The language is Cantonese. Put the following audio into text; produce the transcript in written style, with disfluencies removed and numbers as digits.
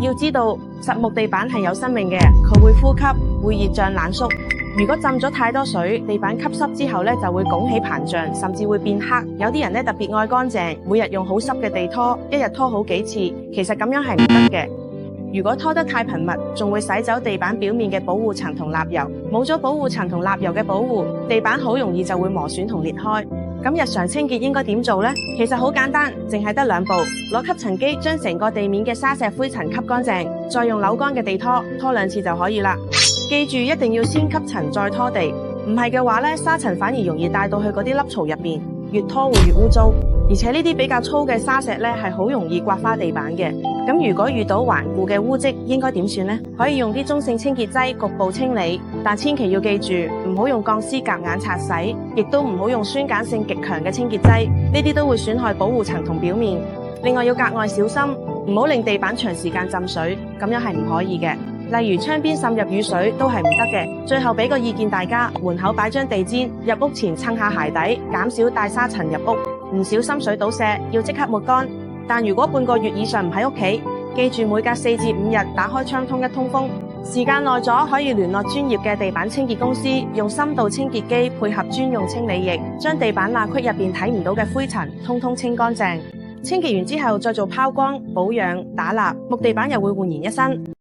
要知道，實木地板係有生命嘅，佢會呼吸，會熱脹冷縮。如果浸咗太多水，地板吸濕之後咧就會拱起膨脹，甚至會變黑。有啲人咧特別愛乾淨，每日用好濕嘅地拖，一日拖好幾次，其實咁樣係唔得嘅。如果拖得太頻密，仲會洗走地板表面嘅保護層同蠟油。冇咗保護層同蠟油嘅保護，地板好容易就會磨損同裂開。咁日常清潔應該點做呢？其實好簡單，淨係得2步：攞吸塵機將成個地面嘅沙石灰塵吸乾淨，再用扭乾嘅地拖拖2次就可以啦。記住一定要先吸塵再拖地，唔係嘅話咧，沙塵反而容易帶到去嗰啲凹槽入邊，越拖會越污糟。而且呢啲比較粗嘅沙石咧係好容易刮花地板嘅。咁如果遇到頑固嘅污漬，應該點算呢？可以用啲中性清潔劑局部清理，但千祈要記住唔好用鋼絲夾硬擦洗，亦都唔好用酸鹼性極強嘅清潔劑，呢啲都會損害保護層同表面。另外要格外小心，唔好令地板長時間浸水，咁樣係唔可以嘅。例如窗邊滲入雨水都係唔得嘅。最後俾個意見大家，門口擺張地氈，入屋前撐下鞋底，減少帶沙塵入屋。唔小心水倒瀉，要即刻抹乾。但如果半個月以上唔喺屋企，記住每隔4至5日打開窗通一通風。時間耐咗可以聯絡專業嘅地板清潔公司，用深度清潔機配合專用清理液，將地板罅隙入邊睇唔到嘅灰塵通通清乾淨。清潔完之後再做拋光、保養、打蠟，木地板又會煥然一新。